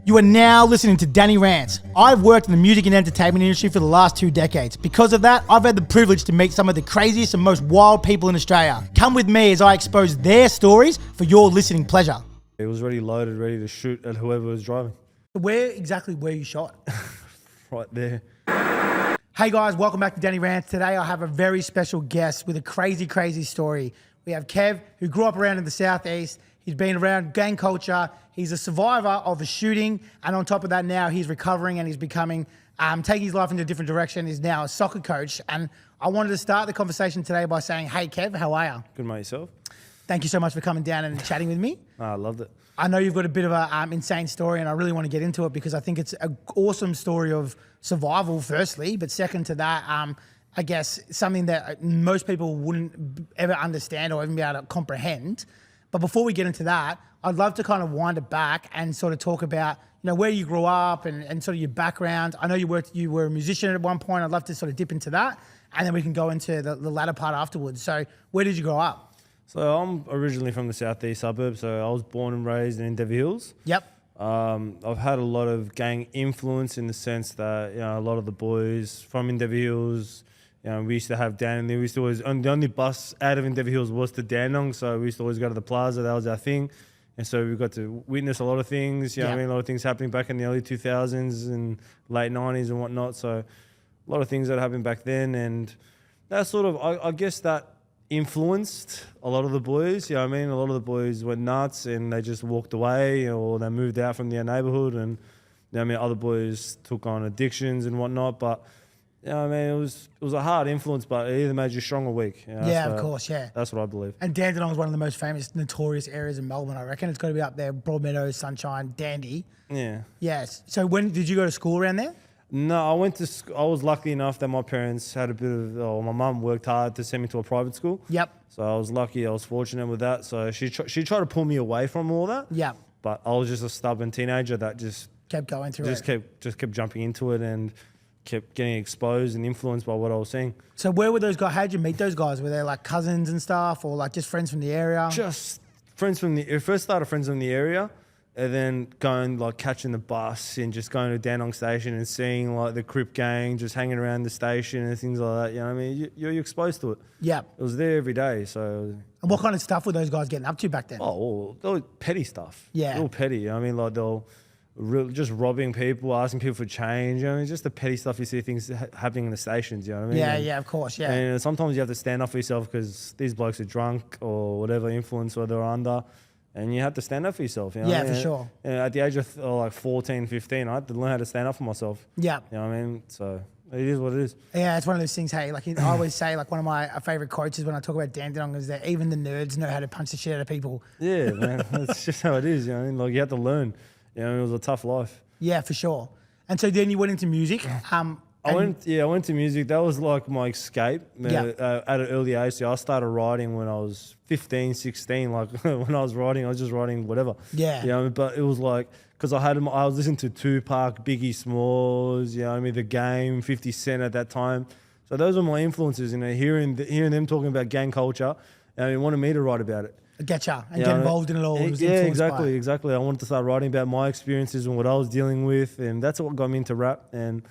You are now listening to dannyrants. I've worked in the music and entertainment industry for the last 2 decades. Because of that, I've had the privilege to meet some of the craziest and most wild people in Australia. Come with me as I expose their stories for your listening pleasure. It was already loaded, ready to shoot at whoever was driving. Where exactly were you shot? Right there. Hey guys, welcome back to dannyrants. Today I have a very special guest with a crazy story. We have Kev, who grew up around in the southeast. He's been around gang culture. He's a survivor of a shooting. And on top of that, now he's recovering and he's becoming, taking his life into a different direction. He's now a soccer coach. And I wanted to start the conversation today by saying, hey Kev, how are you? Good, mate, yourself? Thank you so much for coming down and chatting with me. I loved it. I know you've got a bit of an insane story and I really want to get into it because I think it's an awesome story of survival, firstly. But second to that, I guess something that most people wouldn't ever understand or even be able to comprehend. But before we get into that, I'd love to kind of wind it back and sort of talk about, you know, where you grew up and sort of your background. I know you were a musician at one point. I'd love to sort of dip into that and then we can go into the latter part afterwards. So where did you grow up? So I'm originally from the southeast suburbs. So I was born and raised in Endeavour Hills. Yep. I've had a lot of gang influence in the sense that, you know, a lot of the boys from Endeavour Hills, you know, we used to have Dan there. We used to always, and the only bus out of Endeavour Hills was to Dandenong, so we used to always go to the plaza. That was our thing. And so we got to witness a lot of things, you know what I mean? A lot of things happening back in the early 2000s and late 90s and whatnot. So a lot of things that happened back then. And that sort of, I guess that influenced a lot of the boys, you know what I mean? A lot of the boys went nuts and they just walked away or they moved out from their neighbourhood. And, you know what I mean, other boys took on addictions and whatnot. But, you know what I mean, it was a hard influence, but it either made you strong or weak. You know, Yeah, of course, yeah. That's what I believe. And Dandenong is one of the most famous, notorious areas in Melbourne, I reckon. It's got to be up there, Broadmeadows, Sunshine, Dandy. Yeah. Yes. So when did you go to school around there? No, I was lucky enough that my parents had a bit of, my mum worked hard to send me to a private school. Yep. So I was lucky, I was fortunate with that. So she tried to pull me away from all that. Yep. But I was just a stubborn teenager that just kept going through it. Kept jumping into it and kept getting exposed and influenced by what I was seeing. So where were those guys? How did you meet those guys? Were they like cousins and stuff or like just friends from the area? Just friends from first started friends from the area. And then going, like, catching the bus and just going to Dandenong Station and seeing, like, the Crip gang just hanging around the station and things like that. You know what I mean? You're exposed to it. Yeah. It was there every day, so... And what kind of stuff were those guys getting up to back then? Oh, they were petty stuff. Yeah. All petty. You know what I mean? Like, they'll just robbing people, asking people for change. You know what I mean? Just the petty stuff you see things happening in the stations, you know what I mean? Yeah, of course, yeah. And sometimes you have to stand up for yourself because these blokes are drunk or whatever influence or they're under. And you have to stand up for yourself. You know Yeah, what I mean? for sure. And at the age of like 14, 15, I had to learn how to stand up for myself. Yeah. You know what I mean? So it is what it is. Yeah, it's one of those things, hey, like I always say, like one of my favourite quotes is when I talk about Dandenong is that even the nerds know how to punch the shit out of people. Yeah, man. That's just how it is. You know what I mean? Like you have to learn. You know, it was a tough life. Yeah, for sure. And so then you went into music. I went to music. That was like my escape at an early age. So I started writing when I was 15, 16. Like when I was writing, I was just writing whatever. Yeah. You know, but it was like, because I was listening to Tupac, Biggie Smalls, you know what I mean, The Game, 50 Cent at that time. So those were my influences, you know, hearing them talking about gang culture, and it wanted me to write about it. Getcha. And get involved in it all. Yeah, exactly. I wanted to start writing about my experiences and what I was dealing with, and that's what got me into rap. And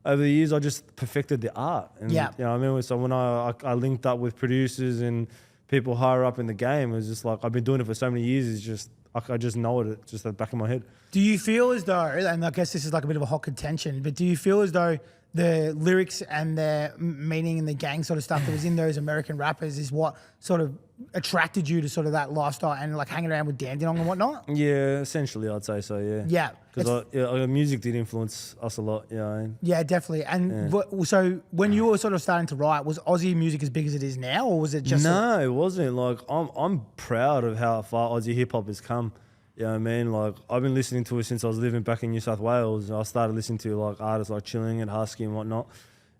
over the years, I just perfected the art. And, yeah. You know what I mean? So when I linked up with producers and people higher up in the game, it was just like, I've been doing it for so many years, it's just, I just know it just at the back of my head. Do you feel as though, and I guess this is like a bit of a hot contention, but do you feel as though the lyrics and the meaning and the gang sort of stuff that was in those American rappers is what sort of attracted you to sort of that lifestyle and like hanging around with Dandenong and whatnot? Yeah, essentially I'd say so, yeah. Yeah. Because music did influence us a lot, you know what I mean? Yeah, definitely. And so when you were sort of starting to write, was Aussie music as big as it is now, or was it just... No, it wasn't. Like, I'm proud of how far Aussie Hip Hop has come. You know what I mean? Like, I've been listening to it since I was living back in New South Wales. I started listening to like artists like Chilling and Husky and whatnot.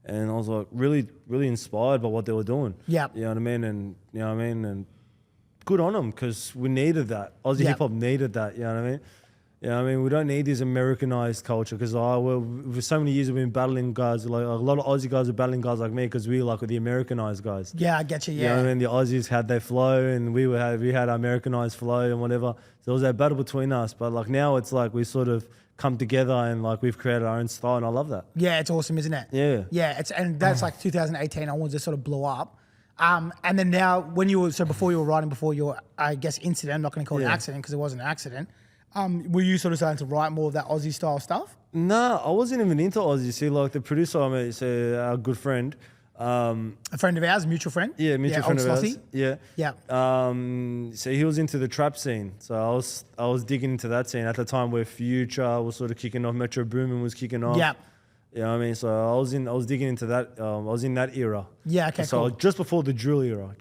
And I was like really, really inspired by what they were doing. Yeah. You know what I mean? And you know what I mean? And good on them because we needed that. Aussie Hip Hop needed that, you know what I mean? Yeah, I mean, we don't need this Americanized culture because for so many years we've been battling guys, like a lot of Aussie guys are battling guys like me because we like the Americanized guys. Yeah, I get you. You know Yeah. what I mean? The Aussies had their flow and we had our Americanized flow and whatever. So there was that battle between us. But like now it's like we sort of come together and like we've created our own style and I love that. Yeah, it's awesome, isn't it? Yeah. Yeah, and that's like 2018 onwards, it sort of blew up. And then now, before you were writing, before your, I guess, incident, I'm not going to call it an accident because it wasn't an accident, were you sort of starting to write more of that Aussie style stuff? No, I wasn't even into Aussie. See, like the producer, I mean, so our good friend. A friend of ours, mutual friend? Yeah, mutual friend of old ours. Slothy? Yeah. Yeah. So he was into the trap scene. So I was digging into that scene at the time where Future was sort of kicking off, Metro Boomin was kicking off. Yeah. You know what I mean? So I was digging into that. I was in that era. Yeah, okay, so cool. just before the drill era.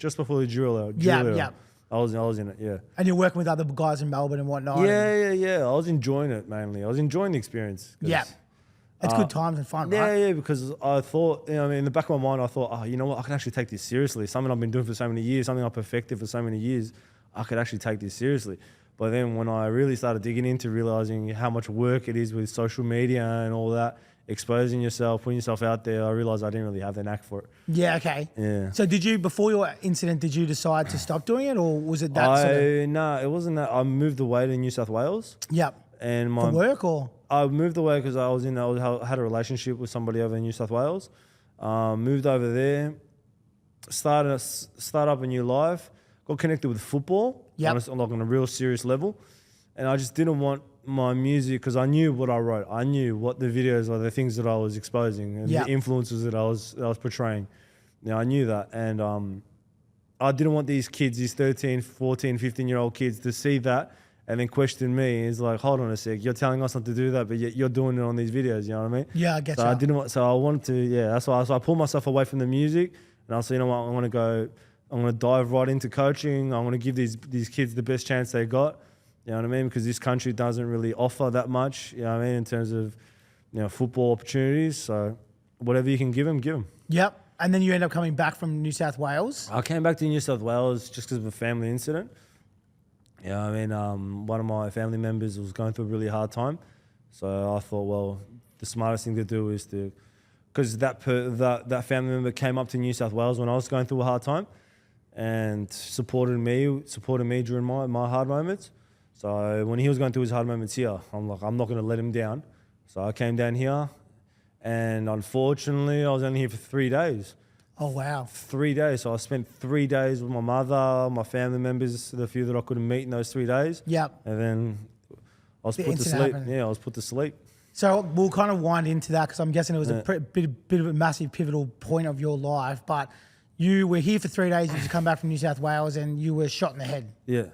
Yeah. I was in it, yeah. And you're working with other guys in Melbourne and whatnot. Yeah. I was enjoying it mainly. I was enjoying the experience. Yeah. It's good times and fun, right? Yeah, because I thought, you know, I mean, in the back of my mind, I thought, oh, you know what, I can actually take this seriously. Something I've been doing for so many years, something I've perfected for so many years, I could actually take this seriously. But then when I really started digging into realizing how much work it is with social media and all that, exposing yourself, putting yourself out there, I realized I didn't really have the knack for it. Yeah, okay. Yeah. So before your incident, did you decide to stop doing it or was it that No, it wasn't that. I moved away to New South Wales. Yep. And For work or? I moved away because I had a relationship with somebody over in New South Wales. Moved over there, start up a new life, got connected with football, Yep. on a real serious level. And I just didn't want my music because I knew what I wrote. I knew what the videos or the things that I was exposing and Yep. the influences that I was portraying. You know, I knew that. And I didn't want these kids, these 13, 14, 15-year-old kids to see that and then question me. It's like, hold on a sec, you're telling us not to do that, but yet you're doing it on these videos, you know what I mean? Yeah, I get So you. I didn't want, so I wanted to, that's why. So I pulled myself away from the music and I said, you know what, I'm going to dive right into coaching. I'm going to give these kids the best chance they got. You know what I mean? Because this country doesn't really offer that much, you know what I mean, in terms of, you know, football opportunities. So whatever you can give them, give them. Yep. And then you end up coming back from New South Wales. I came back to New South Wales just because of a family incident. You know what I mean? One of my family members was going through a really hard time. So I thought, well, the smartest thing to do is to, because that family member came up to New South Wales when I was going through a hard time and supported me during my hard moments. So when he was going through his hard moments here, I'm like, I'm not going to let him down. So I came down here and unfortunately I was only here for 3 days. Oh, wow. 3 days. So I spent 3 days with my mother, my family members, the few that I couldn't meet in those 3 days. Yep. And then I was The put to incident sleep. happened. Yeah, I was put to sleep. So we'll kind of wind into that because I'm guessing it was a bit of a massive pivotal point of your life. But you were here for 3 days. You just come back from New South Wales and you were shot in the head. Yeah.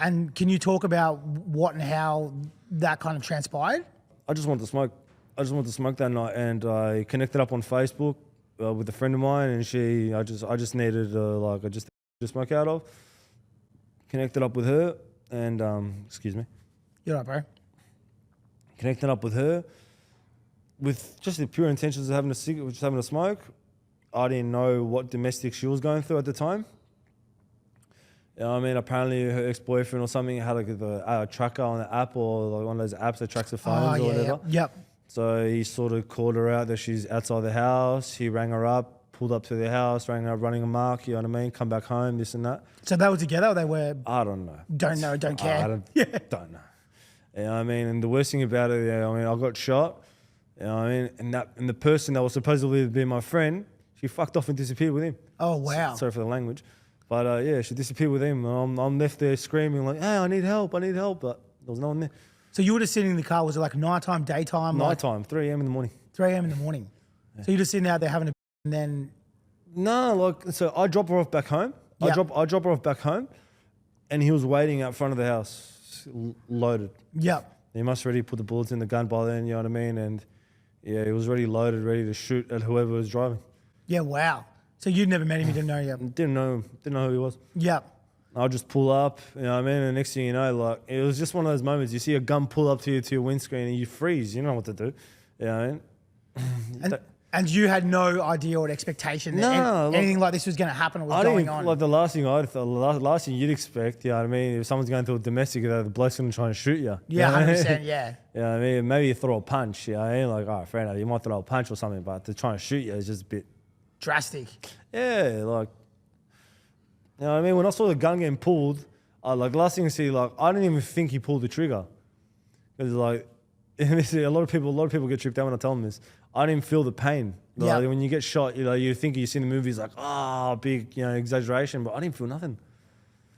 And can you talk about what and how that kind of transpired? I just wanted to smoke. I just wanted to smoke that night, and I connected up on Facebook with a friend of mine, and I just needed to smoke out of. Connected up with her, and excuse me. You're right, bro. Connected up with her, with just the pure intentions of having a cigarette, just having a smoke. I didn't know what domestic she was going through at the time. You know what I mean? Apparently her ex-boyfriend or something had like a tracker on the app or like one of those apps that tracks the phones or whatever. Yep. So he sort of called her out that she's outside the house. He rang her up, pulled up to the house, rang her up running amok, you know what I mean? Come back home, this and that. So they were together or they were? I don't know. Don't know, don't care. I don't know. You know what I mean? And the worst thing about it, I mean, I got shot, you know what I mean? And the person that was supposedly be my friend, she fucked off and disappeared with him. Oh, wow. Sorry for the language. But yeah, she disappeared with him. I'm left there screaming like, hey, I need help. But there was no one there. So you were just sitting in the car. Was it like nighttime, daytime? Nighttime, 3 a.m. in the morning. 3 a.m. in the morning. Yeah. So you're just sitting out there having a and then... No, so I drop her off back home. Yep. I drop her off back home and he was waiting out front of the house, loaded. Yep. He must already put the bullets in the gun by then, you know what I mean? And yeah, he was already loaded, ready to shoot at whoever was driving. Yeah, wow. So you'd never met him, you didn't know him? Didn't know who he was. Yep. I'll just pull up, you know what I mean? And the next thing you know, like, it was just one of those moments. You see a gun pull up to your windscreen and you freeze. You don't know what to do. You know what I mean? And you had no idea or expectation that No, anything like this was going to happen or was I going didn't on. like the last thing I thought. Last thing you'd expect, you know what I mean? If someone's going through a domestic, the bloke's going to try and shoot you. Yeah, you know what I mean? 100%, yeah. You know what I mean? Maybe you throw a punch. You know what I mean? Like, all right, fair enough. You might throw a punch or something, but to try and shoot you is just a bit. Drastic. Yeah, like, you know what I mean? When I saw the gun getting pulled, like, last thing I see, like, I didn't even think he pulled the trigger. Because, like, a lot of people get tripped out when I tell them this. I didn't feel the pain. Like, Yeah. when you get shot, you think you see the movies like, big, exaggeration, but I didn't feel nothing.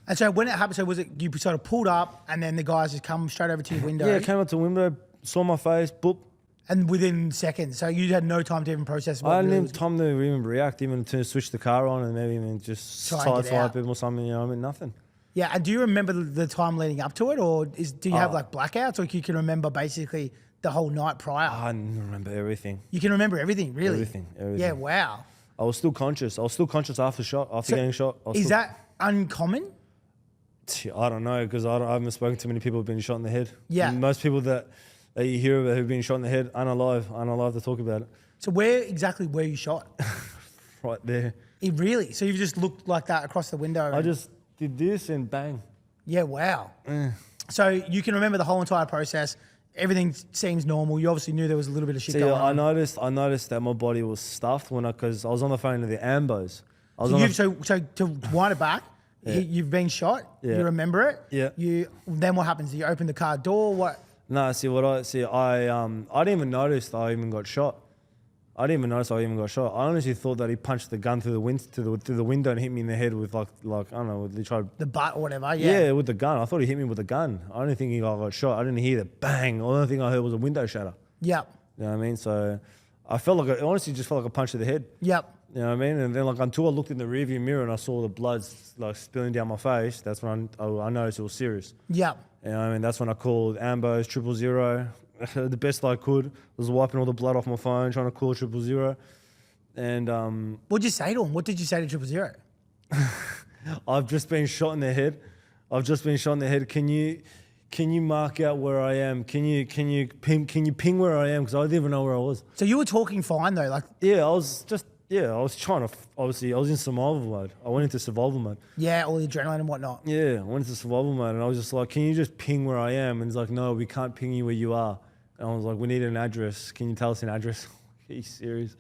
And so when it happened, so was it you sort of pulled up and then the guys just come straight over to your window? Yeah, came up to the window, saw my face, boop. And within seconds. So you had no time to even process what I didn't really even was- time to even react, even to switch the car on and maybe even just Try and get out. sideswipe him or something, you know what I mean? Nothing. Yeah, and do you remember the time leading up to it, or do you have like blackouts, or you can remember basically the whole night prior? I remember everything. You can remember everything, really. Everything. Yeah, wow. I was still conscious. after getting shot. Is that uncommon? I don't know, because I haven't spoken to many people who've been shot in the head. Yeah. Most people that you hear about who've been shot in the head aren't alive to talk about it. So where exactly were you shot? Right there. Really? So you've just looked like that across the window? I just did this and bang. Yeah, wow. So you can remember the whole entire process. Everything seems normal. You obviously knew there was a little bit of shit going on. I noticed that my body was stuffed because I was on the phone to the ambos. So to wind it back, you've been shot. Yeah. You remember it. Yeah. Then what happens? Do you open the car door? What? No, I didn't even notice that I even got shot. I honestly thought that he punched the gun through the window and hit me in the head with like I don't know, they tried The butt or whatever. yeah, with the gun. I thought he hit me with the gun. I didn't think I got shot. I didn't hear the bang. The only thing I heard was a window shatter. Yep. You know what I mean? So I felt like it honestly just felt like a punch to the head. Yep. You know what I mean? And then like until I looked in the rearview mirror and I saw the blood like spilling down my face, that's when I noticed it was serious. Yep. You know what I mean? That's when I called Ambos 000. The best I could was wiping all the blood off my phone, trying to call 000. And What'd you say to him? What did you say to 000? I've just been shot in the head. Can you mark out where I am? Can you ping where I am? Because I didn't even know where I was. So you were talking fine though, like I was trying to, obviously I was in survival mode. I went into survival mode. yeah, all the adrenaline and whatnot. Yeah, I went into survival mode and I was just like, can you just ping where I am? And he's like, no, we can't ping you where you are. And I was like, we need an address. Can you tell us an address? Are you serious?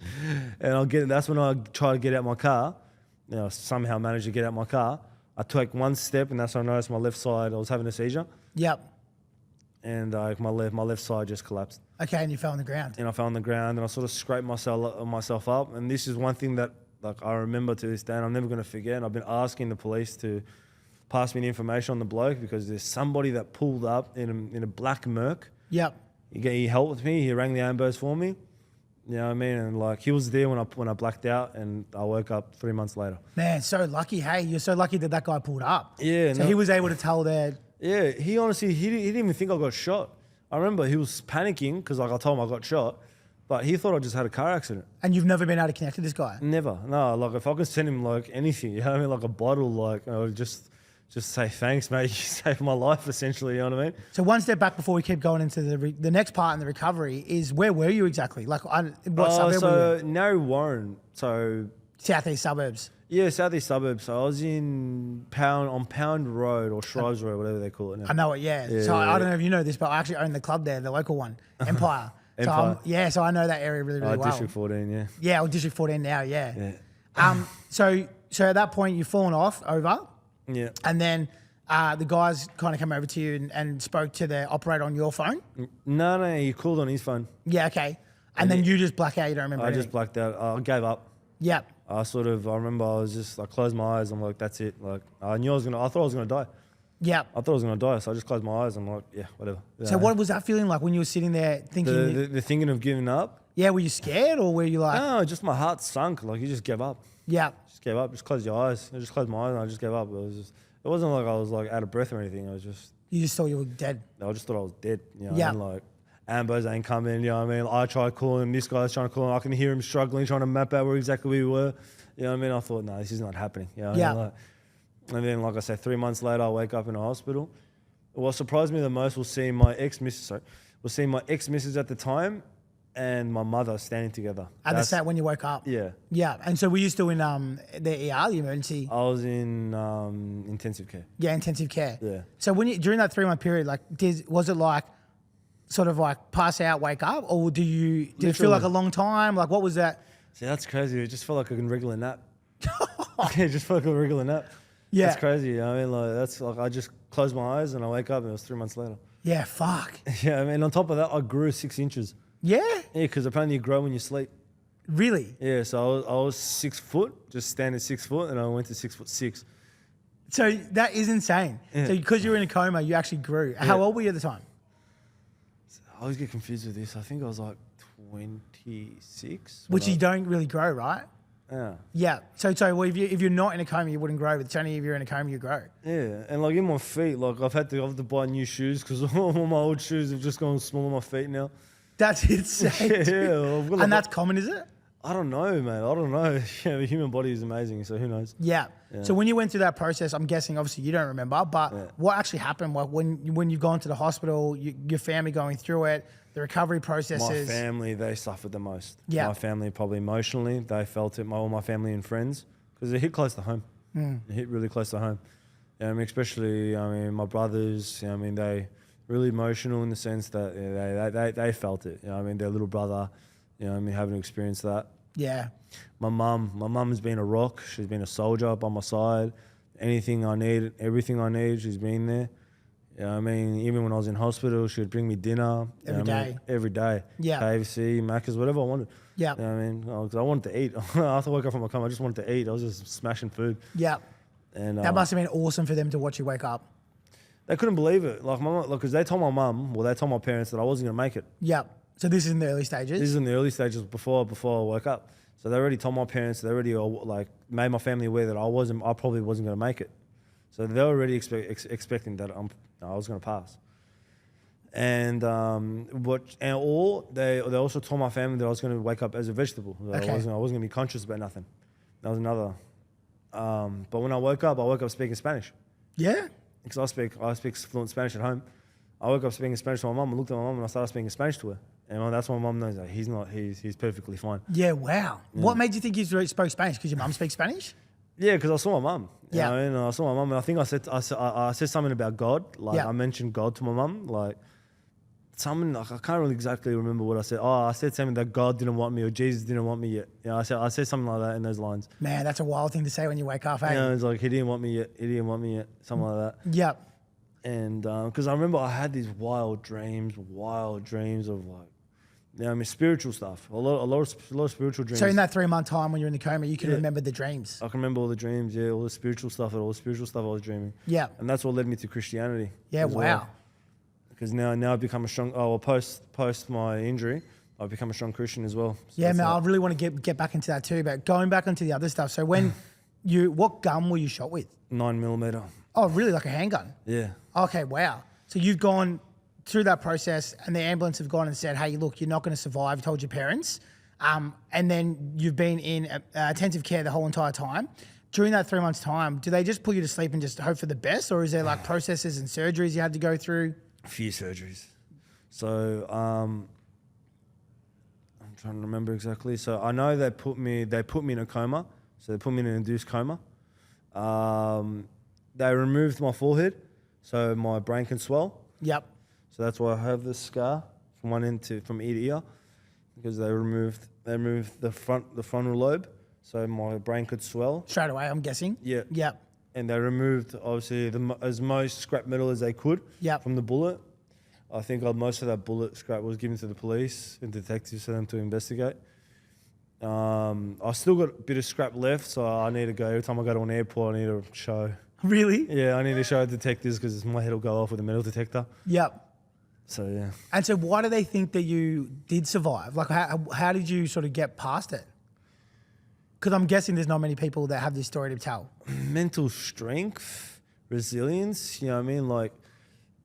And that's when I try to get out my car. Somehow managed to get out my car. I took one step and that's when I noticed my left side, I was having a seizure. Yep. And my left side just collapsed. Okay, and you fell on the ground. And I fell on the ground and I sort of scraped myself up. And this is one thing that like I remember to this day and I'm never going to forget. And I've been asking the police to pass me the information on the bloke because there's somebody that pulled up in a black Merc. Yep. He helped me. He rang the ambos for me. You know what I mean? And like he was there when I blacked out and I woke up 3 months later. Man, so lucky. Hey, you're so lucky that guy pulled up. Yeah. So he was able to tell their... Yeah, he honestly, he didn't even think I got shot. I remember he was panicking because like I told him I got shot, but he thought I just had a car accident. And you've never been able to connect to this guy? Never. No, like if I could send him like anything, you know what I mean? Like a bottle, like I would just say thanks, mate. You saved my life essentially, you know what I mean? So one step back before we keep going into the next part in the recovery is where were you exactly? Like what suburb were you in? Narry Warren. So Southeast suburbs. yeah, southeast suburbs. So I was on Pound Road or Shrives Road, whatever they call it now. I know it, yeah. So I don't know if you know this, but I actually own the club there, the local one, Empire. Empire. So I know that area really, really well. District 14, yeah. Yeah, or District 14 now, yeah. Yeah. So at that point you've fallen off over, Yeah. and then the guys kind of came over to you and spoke to the operator on your phone. No, he called on his phone. Yeah, okay. And then you just black out. You don't remember I anything. just blacked out. I gave up. Yep. I remember I closed my eyes. I'm like, that's it. Like, I thought I was going to die. Yep. I thought I was going to die. So I just closed my eyes. I'm like, yeah, whatever. So what was that feeling like when you were sitting there thinking? The thinking of giving up? Yeah, were you scared or were you like? No, just my heart sunk. Like, you just gave up. Yeah. Just gave up. Just close your eyes. I just closed my eyes and I just gave up. It wasn't like I was like out of breath or anything. You just thought you were dead. I just thought I was dead. You know what Yeah. I mean? Like, ambos ain't coming, you know what I mean? I tried calling him, this guy's trying to call him. I can hear him struggling, trying to map out where exactly we were. You know what I mean? I thought, no, this is not happening. You know what I Yeah. mean? Like, and then, like I said, 3 months later, I wake up in a hospital. What surprised me the most was seeing my ex-missus at the time and my mother standing together. At the set when you woke up. Yeah. Yeah. And so were you still in the ER, the emergency? I was in intensive care. Yeah, intensive care. Yeah. So when you during that 3-month period, like, was it like sort of like pass out, wake up, or did it feel like a long time? Like, what was that? See, that's crazy. It just felt like a regular nap. It just felt like a regular nap. Yeah. That's crazy. I mean, like, that's like I just closed my eyes and I wake up and it was 3 months later. Yeah, fuck. Yeah, I mean, on top of that, I grew 6 inches. Yeah? Yeah, because apparently you grow when you sleep. Really? Yeah, so I was 6 foot, just standing 6 foot, and I went to 6'6". So that is insane. Yeah. So because you were in a coma, you actually grew. How old were you at the time? I always get confused with this. I think I was like 26. Which you don't really grow, right? Yeah. Yeah. So well, if you're not in a coma, you wouldn't grow. But it's only if you're in a coma you grow. Yeah, and like in my feet, like I've had to buy new shoes because all my old shoes have just gone small on my feet now. That's insane. Yeah, and that's common, is it? I don't know, man. I don't know. Yeah, the human body is amazing, so who knows? Yeah. So when you went through that process, I'm guessing obviously you don't remember, but what actually happened? Like when you've gone to the hospital, your family going through it, the recovery processes. My family, they suffered the most. Yeah. My family probably emotionally, they felt it. All my family and friends, because it hit close to home. It hit really close to home. Yeah, I mean, especially, my brothers. I mean, they really emotional in the sense that they felt it. You know, I mean, their little brother. Having experienced that. Yeah. My mum has been a rock. She's been a soldier by my side. Anything I need, everything I need, she's been there. You know what I mean? Even when I was in hospital, she would bring me dinner. Every day. Every day. Yeah. KFC, Macca's, whatever I wanted. Yeah. You know what I mean? 'Cause I wanted to eat. After I woke up from my coma, I just wanted to eat. I was just smashing food. Yeah. And That must have been awesome for them to watch you wake up. they couldn't believe it. Like, because they told my mum, they told my parents that I wasn't going to make it. Yeah. So this is in the early stages? This is in the early stages before I woke up. So they already told my parents, they already made my family aware that I probably wasn't going to make it. So they were already expecting that I was going to pass. And they also told my family that I was going to wake up as a vegetable. That I wasn't going to be conscious about nothing. That was another. But when I woke up speaking Spanish. Yeah. Because I speak fluent Spanish at home. I woke up speaking Spanish to my mum and looked at my mum and I started speaking Spanish to her. And that's why my mum knows that he's perfectly fine. Yeah, wow. Yeah. What made you think you spoke Spanish? Because your mum speaks Spanish? Yeah, because I saw my mum. Yeah. I saw my mum and I think I said something about God. I mentioned God to my mum. I can't really exactly remember what I said. Oh, I said something that God didn't want me or Jesus didn't want me yet. I said something like that in those lines. Man, that's a wild thing to say when you wake up, hey? It's like, he didn't want me yet. He didn't want me yet. Something like that. Yep. And because I remember I had these wild dreams of spiritual stuff. A lot of spiritual dreams. So in that 3-month time when you're in the coma, you can remember the dreams. I can remember all the dreams, all the spiritual stuff I was dreaming. Yeah. And that's what led me to Christianity. Yeah, wow. Because now I've become a strong, post my injury, I've become a strong Christian as well. So yeah, man, I really want to get back into that too, but going back into the other stuff. So when what gun were you shot with? 9mm. Oh, really? Like a handgun? Yeah. Okay, wow. So you've gone through that process and the ambulance have gone and said, hey, look, you're not going to survive. You told your parents. And then you've been in intensive care the whole entire time. During that 3 months time, do they just put you to sleep and just hope for the best? Or is there like processes and surgeries you had to go through? A few surgeries. So I'm trying to remember exactly. So I know they put me in a coma. So they put me in an induced coma. They removed my forehead, so my brain can swell. Yep. So that's why I have this scar from from ear to ear, because they removed the frontal lobe, so my brain could swell. Straight away, I'm guessing. Yeah. Yep. And they removed obviously as most scrap metal as they could. Yep. From the bullet. I think most of that bullet scrap was given to the police and detectives for them to investigate. I still got a bit of scrap left, so I need to go. Every time I go to an airport, I need to show. Really? Yeah, I need to show detectives because my head will go off with a metal detector. Yep. So, yeah. And so why do they think that you did survive? Like, how did you sort of get past it? Because I'm guessing there's not many people that have this story to tell. Mental strength, resilience, you know what I mean? Like,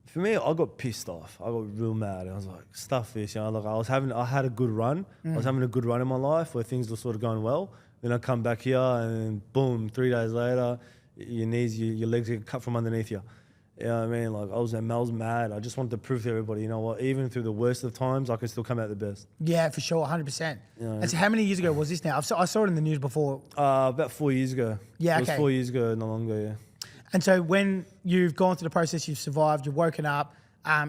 for me, I got pissed off. I got real mad. I was like, stuff this, like I had a good run. I was having a good run in my life where things were sort of going well. Then I come back here and boom, 3 days later, your knees, your legs get cut from underneath you. You know what I mean? Like I was mad. I just wanted to prove to everybody, you know what? Even through the worst of times, I can still come out the best. Yeah, for sure, 100%. Yeah. And so how many years ago was this now? I saw it in the news before. About 4 years ago. Yeah, It was okay. 4 years ago, no longer, yeah. And so when you've gone through the process, you've survived, you've woken up,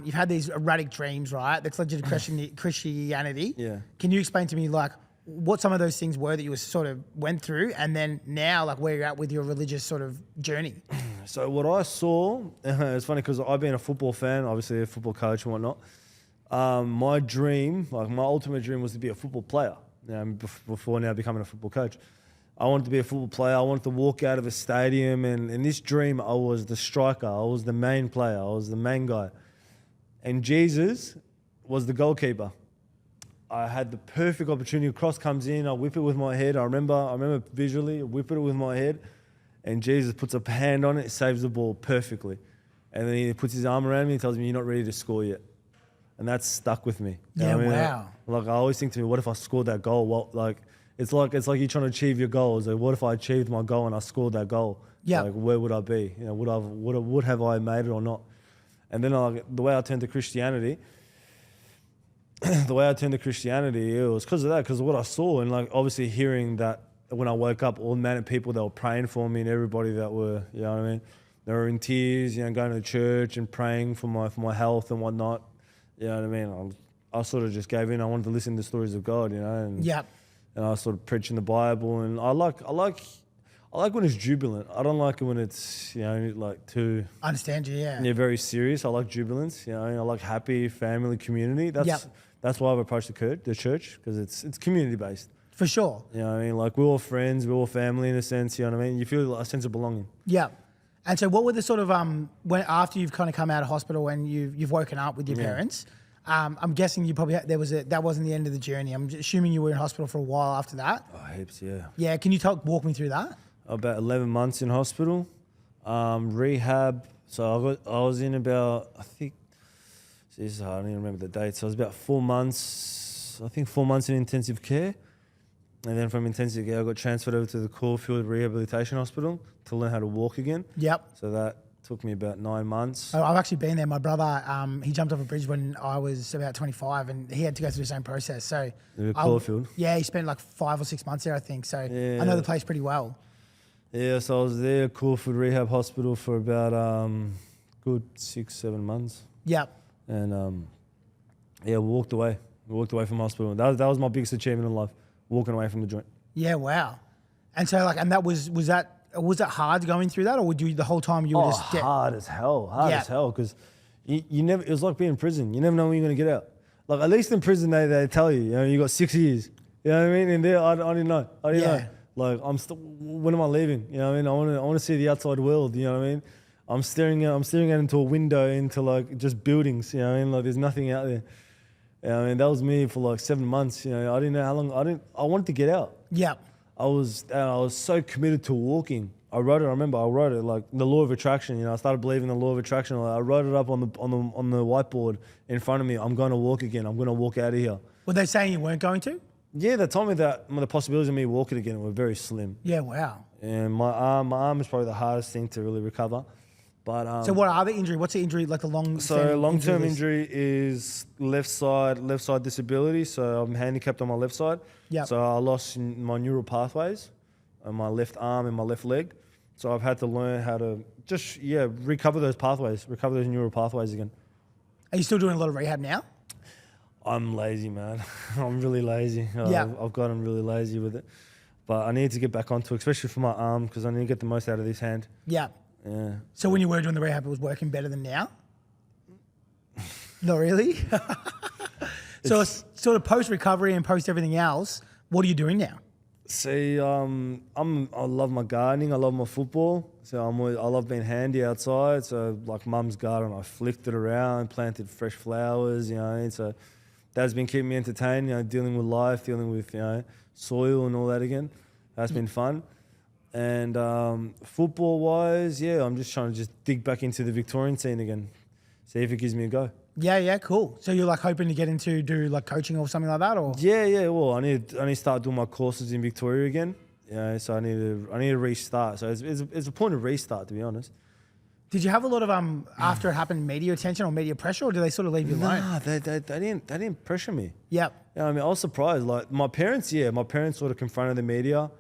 you've had these erratic dreams, right? That's led you to Christianity. Yeah. Can you explain to me, like, what some of those things were that you sort of went through, and then now, like, where you're at with your religious sort of journey? So what I saw, it's funny because I've been a football fan, obviously a football coach and whatnot. My dream, like my ultimate dream, was to be a football player. Before now becoming a football coach, I wanted to be a football player. I wanted to walk out of a stadium, and in this dream, I was the striker. I was the main player. I was the main guy, and Jesus was the goalkeeper. I had the perfect opportunity. A cross comes in, I whip it with my head. I remember visually, I whip it with my head, and Jesus puts a hand on it, saves the ball perfectly. And then he puts his arm around me and tells me, "You're not ready to score yet." And that's stuck with me. You know what I mean? Wow. Like I always think to me, what if I scored that goal? What, like it's like you're trying to achieve your goals. Like what if I achieved my goal and I scored that goal? Yeah. Like where would I be? You know, would have I made it or not? And then the way I turned to Christianity, it was because of that, because of what I saw, and like obviously hearing that when I woke up, all the amount of people that were praying for me and everybody that were, you know what I mean, they were in tears, you know, going to church and praying for my health and whatnot. You know what I mean? I sort of just gave in. I wanted to listen to the stories of God, you know, and and I was sort of preaching the Bible, and I like when it's jubilant. I don't like it when it's, you know, like too. I understand you, yeah. Yeah, very serious. I like jubilance. You know, I like happy family, community. That's why I've approached the church, because it's community based. For sure. You know what I mean? Like we're all friends, we're all family in a sense. You know what I mean? You feel a sense of belonging. Yeah. And so what were the sort of, when after you've kind of come out of hospital and you've woken up with your parents, I'm guessing you probably, that wasn't the end of the journey. I'm assuming you were in hospital for a while after that. Oh, heaps, yeah. Yeah. Can you walk me through that? About 11 months in hospital, rehab. So I was in about, I think, I don't even remember the date. So it was about 4 months, I think 4 months in intensive care. And then from intensive care, I got transferred over to the Caulfield Rehabilitation Hospital to learn how to walk again. Yep. So that took me about 9 months. I've actually been there. My brother, he jumped off a bridge when I was about 25, and he had to go through the same process. So Caulfield? Yeah, he spent like 5 or 6 months there, I think. So Yeah. I know the place pretty well. Yeah, so I was there at Caulfield Rehab Hospital for about good 6-7 months. Yep. And we walked away. We walked away from hospital. That was my biggest achievement in life, walking away from the joint. Yeah, wow. And so like, and that was that hard going through that, or would you the whole time you were just hard as hell, because you never. It was like being in prison. You never know when you're gonna get out. Like at least in prison they tell you, you know, you got 6 years. You know what I mean? And there I didn't know. I didn't know. Like I'm still. When am I leaving? You know what I mean? I want to see the outside world. You know what I mean? I'm staring out into a window into like just buildings. You know what I mean? Like there's nothing out there. You know what I mean? That was me for like 7 months. You know, I didn't know how long. I wanted to get out. Yep. I was so committed to walking. I wrote it like the law of attraction. You know, I started believing the law of attraction. I wrote it up on the whiteboard in front of me. I'm going to walk again. I'm going to walk out of here. Were they saying you weren't going to? Yeah, they told me that the possibilities of me walking again were very slim. Yeah, wow. And my arm is probably the hardest thing to really recover. But so what are the injury? What's the injury like? The long-term injury is left side disability. So I'm handicapped on my left side. Yeah. So I lost my neural pathways on my left arm and my left leg. So I've had to learn how to just recover those neural pathways again. Are you still doing a lot of rehab now? I'm lazy, man. I'm really lazy. Yeah. I've gotten really lazy with it. But I need to get back onto it, especially for my arm, because I need to get the most out of this hand. Yeah. Yeah. So when you were doing the rehab, it was working better than now? Not really? So sort of post-recovery and post everything else, what are you doing now? See, I love my gardening. I love my football. So I love being handy outside. So like mum's garden, I flicked it around, planted fresh flowers, you know. So that's been keeping me entertained, you know, dealing with life, dealing with, you know, soil and all that again. That's been fun. And football-wise, I'm just trying to dig back into the Victorian scene again, see if it gives me a go. Yeah, cool. So you're like hoping to get into do like coaching or something like that, or? Yeah. Well, I need to start doing my courses in Victoria again. You know, so I need to restart. So it's a point of restart, to be honest. Did you have a lot of after it happened media attention or media pressure, or did they sort of leave you alone? Nah, they didn't pressure me. Yep. Yeah, I mean, I was surprised. Like my parents sort of confronted the media,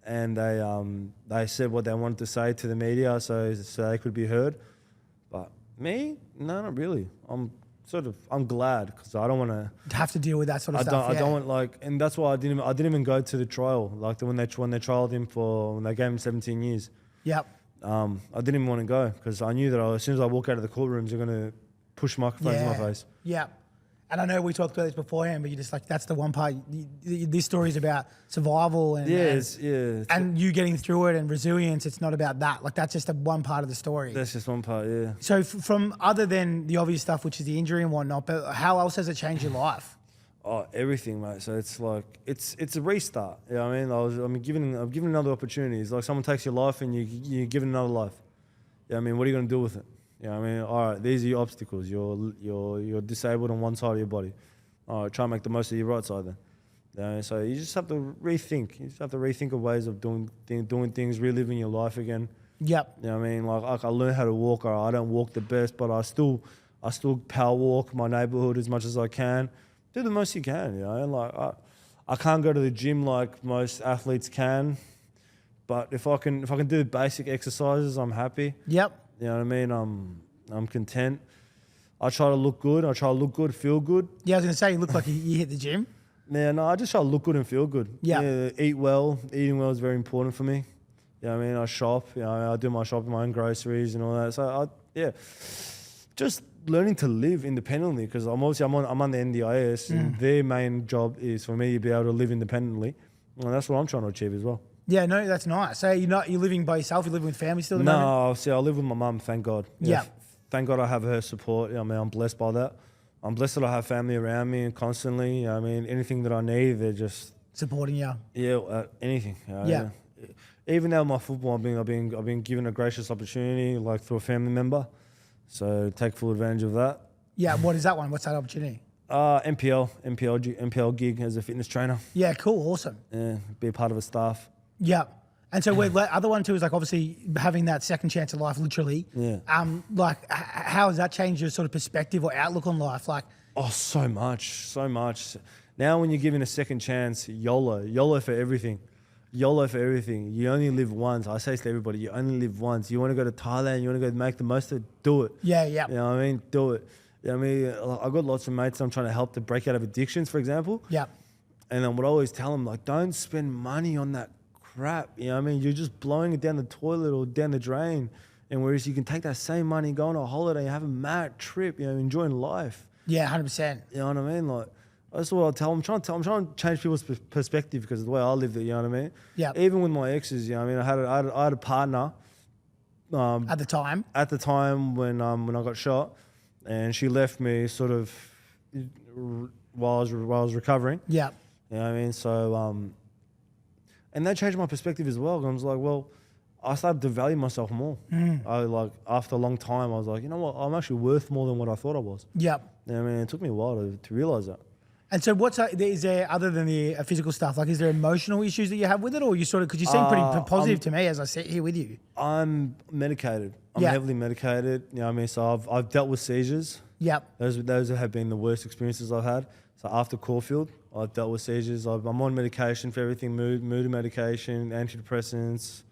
and they said what they wanted to say to the media, so they could be heard. But me, no, not really. I'm glad because I don't want to Have to deal with that sort of stuff. I don't want and that's why I didn't even go to the trial. Like when they trialed him when they gave him 17 years. Yep. I didn't even want to go because I knew that as soon as I walk out of the courtrooms, they're going to push microphones in my face. Yeah. And I know we talked about this beforehand, but you just like, that's the one part. This story is about survival and and you getting through it and resilience. It's not about that. Like that's just one part of the story. That's just one part, yeah. So from other than the obvious stuff, which is the injury and whatnot, but how else has it changed your life? Oh, everything, mate. So it's like it's a restart. You know what I mean? I'm given another opportunity. It's like someone takes your life and you give it another life. Yeah, I mean, what are you gonna do with it? You know what I mean? All right, these are your obstacles. You're disabled on one side of your body. All right, try and make the most of your right side then. You know, so you just have to rethink. You just have to rethink of ways of doing things, reliving your life again. Yep. You know what I mean? Like I learned how to walk. I don't walk the best, but I still power walk my neighborhood as much as I can. Do the most you can, you know. Like I can't go to the gym like most athletes can, but if I can do basic exercises, I'm happy. Yep. You know what I mean? I'm content. I try to look good. I try to look good, feel good. Yeah, I was gonna say you look like you hit the gym. Yeah, no, I just try to look good and feel good. Yep. Yeah, eat well. Eating well is very important for me. You know what I mean? I shop. You know, I do my shopping, my own groceries and all that. So just learning to live independently because I'm on the NDIS and their main job is for me to be able to live independently, and that's what I'm trying to achieve as well. Yeah, no, that's nice. So you're living by yourself. You're living with family still at the moment? No, see, I live with my mum. Thank God. Yeah. Thank God I have her support. You know, I mean, I'm blessed by that. I'm blessed that I have family around me and constantly. You know, I mean, anything that I need, they're just Supporting you. yeah, anything. You know, Yeah. Even now, my football, I've been given a gracious opportunity, like through a family member. So take full advantage of that. Yeah, what is that one? What's that opportunity? MPL gig as a fitness trainer. Yeah, cool, awesome. Yeah, be a part of a staff. Yeah. And so the other one too is like obviously having that second chance of life, literally. Yeah. Like how has that changed your sort of perspective or outlook on life? Like, oh, so much. Now when you're given a second chance, YOLO for everything. YOLO for everything. You only live once. I say to everybody, you only live once. You want to go to Thailand, you want to go make the most of it, do it. yeah. You know what I mean? Do it. You know what I mean? I've got lots of mates I'm trying to help to break out of addictions, for example. Yeah. And then what I always tell them, like, don't spend money on that crap. You know what I mean? You're just blowing it down the toilet or down the drain. And whereas you can take that same money, go on a holiday, have a mad trip, you know, enjoying life. Yeah, 100%. You know what I mean? Like, that's what I tell them. I'm trying to change people's perspective because of the way I lived it, you know what I mean? Yeah. Even with my exes, you know what I mean? I had a partner. At the time. At the time when I got shot, and she left me sort of while I was recovering. Yeah. You know what I mean? So, and that changed my perspective as well. I was like, well, I started to value myself more. After a long time, I was like, you know what? I'm actually worth more than what I thought I was. Yeah. You know what I mean? It took me a while to realize that. And so is there, other than the physical stuff, like is there emotional issues that you have with it, or you sort of, because you seem pretty positive to me as I sit here with you? I'm medicated. I'm heavily medicated. You know what I mean? So I've dealt with seizures. Yep. Those have been the worst experiences I've had. So after Caulfield, I've dealt with seizures. I'm on medication for everything, mood medication, antidepressants,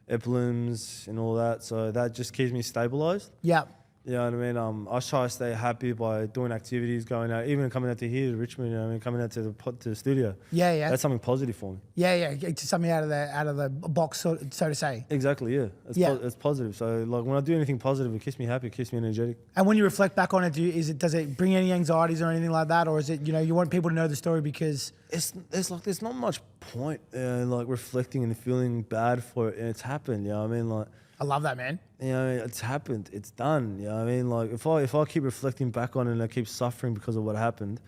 epilums and all that. So that just keeps me stabilised. Yep. You know what I mean? I try to stay happy by doing activities, going out, even coming out to here to Richmond. You know what I mean? Coming out to the studio. Yeah. That's something positive for me. Yeah. It's something out of the box, so to say. Exactly. Yeah. It's positive. So like when I do anything positive, it keeps me happy. It keeps me energetic. And when you reflect back on it, does it bring any anxieties or anything like that, or is it you want people to know the story because there's not much point like reflecting and feeling bad for it, and it's happened. You know what I mean? Like. I love that, man. You know, it's happened. It's done. You know what I mean? Like, if I keep reflecting back on it and I keep suffering because of what happened,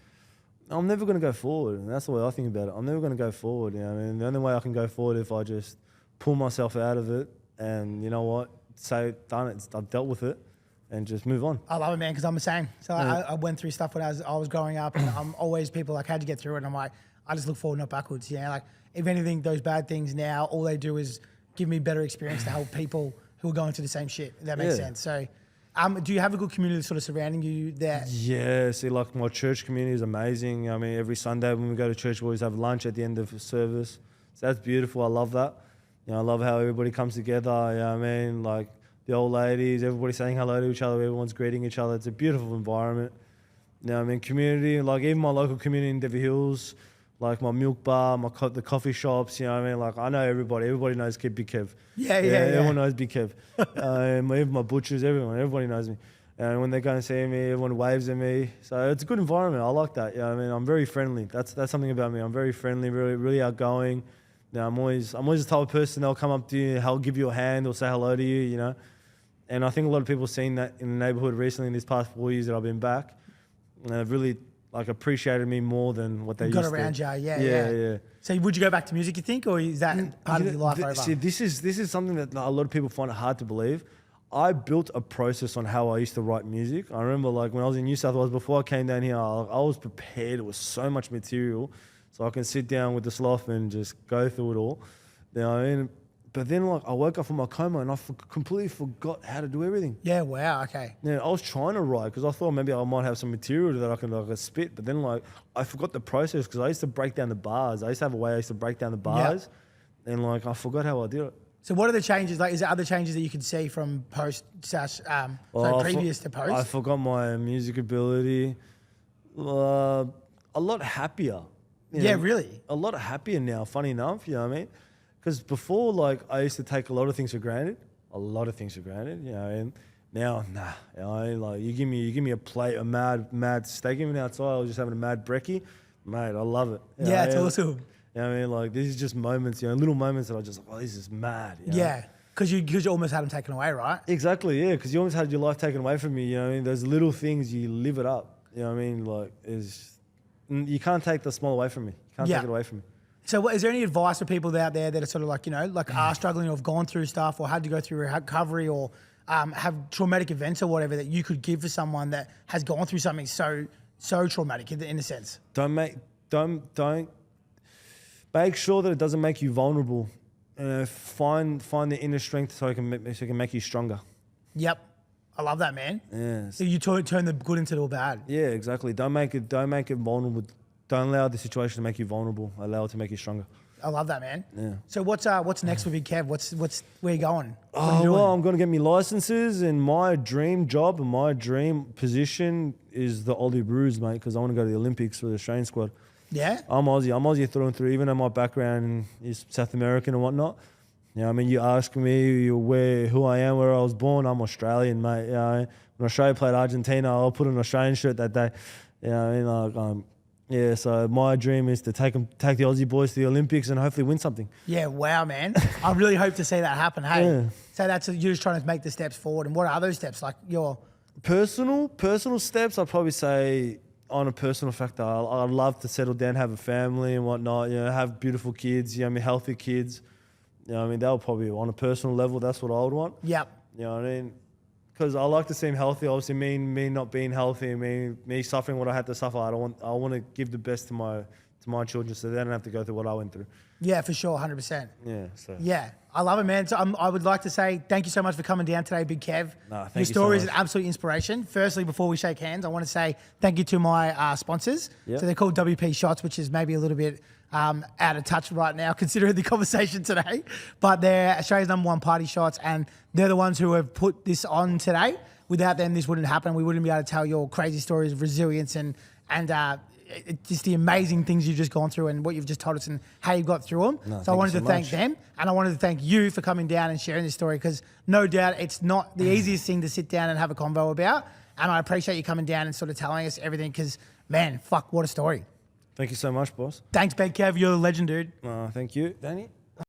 I'm never going to go forward. And that's the way I think about it. I'm never going to go forward. You know what I mean? The only way I can go forward if I just pull myself out of it and, you know what, say, done it, I've dealt with it and just move on. I love it, man, because I'm the same. So I went through stuff when I was growing up, and I'm always people like, how'd you get through it? And I'm like, I just look forward, not backwards. Yeah, like if anything, those bad things now, all they do is give me better experience to help people who are going through the same shit. If that makes Yeah. sense. So, do you have a good community sort of surrounding you there? Yeah, see, like my church community is amazing. I mean, every Sunday when we go to church, we always have lunch at the end of the service. So that's beautiful. I love that. I love how everybody comes together. You know what I mean? Like the old ladies, everybody saying hello to each other, everyone's greeting each other. It's a beautiful environment. You know what I mean? Community, like even my local community in Devi Hills, like my milk bar, the coffee shops, you know what I mean? Like I know everybody. Everybody knows Big Kev. Yeah. Everyone knows Big Kev. Even my butchers, everybody knows me. And when they go and see me, everyone waves at me. So it's a good environment. I like that. You know what I mean? I'm very friendly. That's something about me. I'm very friendly, really outgoing. I'm always the type of person that'll come up to you, I'll give you a hand or say hello to you, you know. And I think a lot of people have seen that in the neighbourhood recently in these past 4 years that I've been back. And they've really appreciated me more than what they used to. Got around you, yeah. So would you go back to music, you think, or is that part of your life over? See, this is something that a lot of people find it hard to believe. I built a process on how I used to write music. I remember when I was in New South Wales, before I came down here, I was prepared. It was so much material. So I can sit down with the sloth and just go through it all. You know what I mean? But then I woke up from my coma and I completely forgot how to do everything. Yeah, wow, okay. Yeah, I was trying to write because I thought maybe I might have some material that I can spit. But then I forgot the process because I used to break down the bars. I used to have a way I used to break down the bars. Yeah. And I forgot how I did it. So what are the changes? Is there other changes that you could see from previous to post? I forgot my music ability. A lot happier. Yeah, really? A lot happier now, funny enough, you know what I mean? Because before, I used to take a lot of things for granted. You know, and now, nah. You know, you give me a plate of mad steak, even outside, I was just having a mad brekkie. Mate, I love it. Yeah, it's awesome. You know what I mean? These are just moments, little moments that I just this is mad. You know? Yeah, because you almost had them taken away, right? Exactly, yeah, because you almost had your life taken away from you, you know what I mean? Those little things, you live it up, you know what I mean? You can't take the small away from me. You can't take it away from me. So is there any advice for people out there that are sort of are struggling or have gone through stuff or had to go through recovery or have traumatic events or whatever that you could give for someone that has gone through something so traumatic in a sense? Don't make sure that it doesn't make you vulnerable. Find the inner strength so it can make you stronger. Yep. I love that, man. Yeah. So you turn the good into the bad. Yeah, exactly. Don't make it vulnerable. Don't allow the situation to make you vulnerable. Allow it to make you stronger. I love that, man. Yeah. So what's next for Big Kev? Where you going? I'm going to get me licenses, and my dream job and my dream position is the Aussie Brews, mate, because I want to go to the Olympics for the Australian squad. Yeah? I'm Aussie through and through, even though my background is South American and whatnot. You know, I mean, you ask me who I am, where I was born, I'm Australian, mate. You know, when Australia played Argentina, I'll put an Australian shirt that day. You know, I mean, yeah, so my dream is to take the Aussie boys to the Olympics and hopefully win something. Yeah, wow, man. I really hope to see that happen, hey? Yeah. So you're just trying to make the steps forward. And what are those steps? Like your... Personal steps, I'd probably say on a personal factor, I'd love to settle down, have a family and whatnot, you know, have beautiful kids, you know, healthy kids. You know, I mean, that would probably, on a personal level, that's what I would want. Yep. You know what I mean? Because I like to seem healthy. Obviously, me not being healthy, me suffering what I had to suffer. I want to give the best to my children, so they don't have to go through what I went through. Yeah, for sure, 100%. Yeah. So. Yeah, I love it, man. So I would like to say thank you so much for coming down today, Big Kev. Thank Your story is an absolute inspiration. Firstly, before we shake hands, I want to say thank you to my sponsors. Yep. So they're called WP Shots, which is maybe a little bit out of touch right now, considering the conversation today. But they're Australia's #1 party shots, and they're the ones who have put this on today. Without them, this wouldn't happen. We wouldn't be able to tell your crazy stories of resilience and just the amazing things you've just gone through and what you've just told us and how you got through them. So I wanted to thank them, and I wanted to thank you for coming down and sharing this story, because no doubt it's not the easiest thing to sit down and have a convo about. And I appreciate you coming down and sort of telling us everything, because, man, fuck, what a story. Thank you so much, boss. Thanks, Big Kev. You're a legend, dude. Thank you, Danny.